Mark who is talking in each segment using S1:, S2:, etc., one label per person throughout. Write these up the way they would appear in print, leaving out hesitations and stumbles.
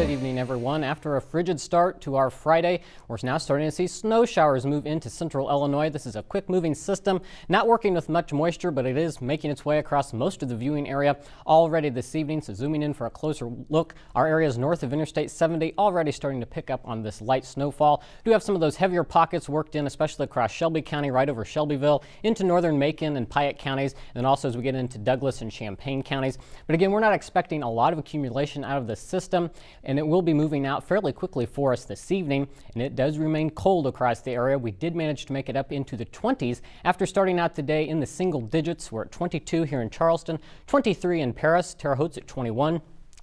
S1: Good evening, everyone. After a frigid start to our Friday, we're now starting to see snow showers move into central Illinois. This is a quick moving system, not working with much moisture, but it is making its way across most of the viewing area already this evening. So zooming in for a closer look, our areas north of Interstate 70 already starting to pick up on this light snowfall. Do have some of those heavier pockets worked in, especially across Shelby County, right over Shelbyville, into northern Macon and Piatt counties, and then also as we get into Douglas and Champaign counties. But again, we're not expecting a lot of accumulation out of the system, and it will be moving out fairly quickly for us this evening, and it does remain cold across the area. We did manage to make it up into the 20s after starting out the day in the single digits. We're at 22 here in Charleston, 23 in Paris, Terre Haute's at 21.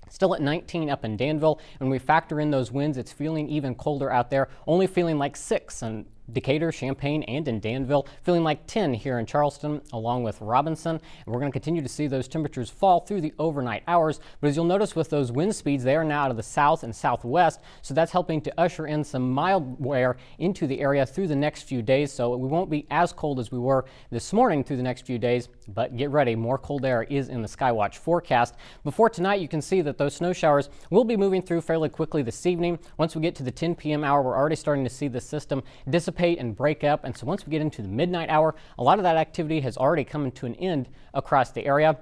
S1: Still at 19 up in Danville. When we factor in those winds, it's feeling even colder out there, only feeling like 6 in Decatur, Champaign, and in Danville, feeling like 10 here in Charleston, along with Robinson. And we're going to continue to see those temperatures fall through the overnight hours. But as you'll notice with those wind speeds, they are now out of the south and southwest. So that's helping to usher in some mild wear into the area through the next few days. So we won't be as cold as we were this morning through the next few days. But get ready, more cold air is in the Skywatch forecast. Before tonight, you can see that those snow showers will be moving through fairly quickly this evening. Once we get to the 10 p.m. hour, we're already starting to see the system dissipate and break up. And so once we get into the midnight hour, a lot of that activity has already come to an end across the area.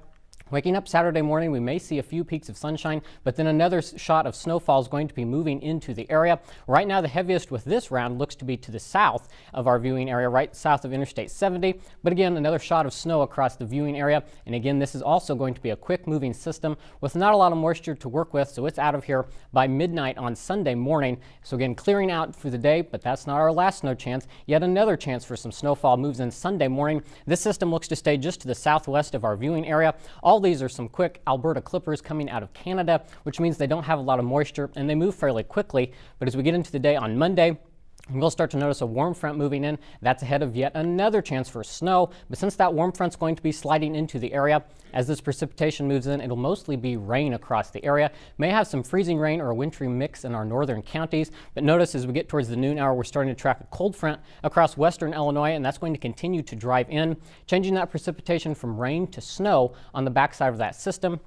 S1: Waking up Saturday morning, we may see a few peaks of sunshine, but then another shot of snowfall is going to be moving into the area. Right now, the heaviest with this round looks to be to the south of our viewing area, right south of Interstate 70. But again, another shot of snow across the viewing area. And again, this is also going to be a quick moving system with not a lot of moisture to work with. So it's out of here by midnight on Sunday morning. So again, clearing out for the day, but that's not our last snow chance. Yet another chance for some snowfall moves in Sunday morning. This system looks to stay just to the southwest of our viewing area. All these are some quick Alberta clippers coming out of Canada, which means they don't have a lot of moisture and they move fairly quickly. But as we get into the day on Monday, we'll start to notice a warm front moving in. That's ahead of yet another chance for snow. But since that warm front's going to be sliding into the area, as this precipitation moves in, it'll mostly be rain across the area. May have some freezing rain or a wintry mix in our northern counties. But notice as we get towards the noon hour, we're starting to track a cold front across western Illinois, and that's going to continue to drive in, changing that precipitation from rain to snow on the backside of that system.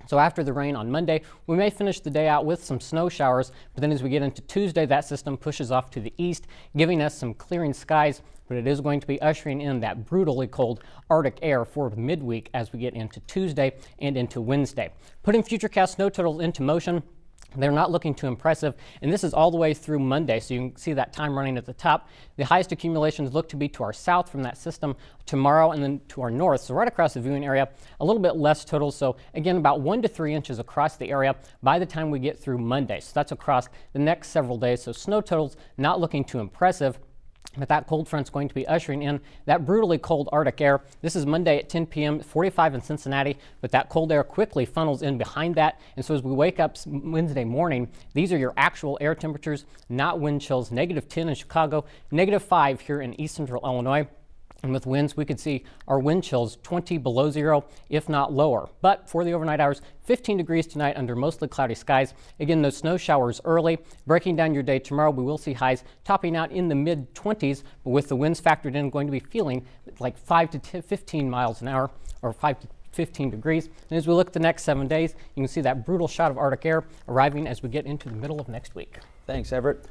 S1: So after the rain on Monday, we may finish the day out with some snow showers, but then as we get into Tuesday, that system pushes off to the east, giving us some clearing skies, but it is going to be ushering in that brutally cold Arctic air for midweek as we get into Tuesday and into Wednesday. Putting futurecast snow totals into motion, they're not looking too impressive, and this is all the way through Monday, so you can see that time running at the top. The highest accumulations look to be to our south from that system tomorrow, and then to our north, so right across the viewing area, a little bit less total. So again, about 1 to 3 inches across the area by the time we get through Monday. So that's across the next several days. So snow totals not looking too impressive. But that cold front's going to be ushering in that brutally cold Arctic air. This is Monday at 10 p.m., 45 in Cincinnati, but that cold air quickly funnels in behind that. And so as we wake up Wednesday morning, these are your actual air temperatures, not wind chills. -10 in Chicago, -5 here in east central Illinois. And with winds, we could see our wind chills 20 below zero, if not lower. But for the overnight hours, 15 degrees tonight under mostly cloudy skies. Again, those snow showers early. Breaking down your day tomorrow, we will see highs topping out in the mid-20s, but with the winds factored in, going to be feeling like 5 to 15 miles an hour, or 5 to 15 degrees. And as we look at the next 7 days, you can see that brutal shot of Arctic air arriving as we get into the middle of next week.
S2: Thanks, Everett.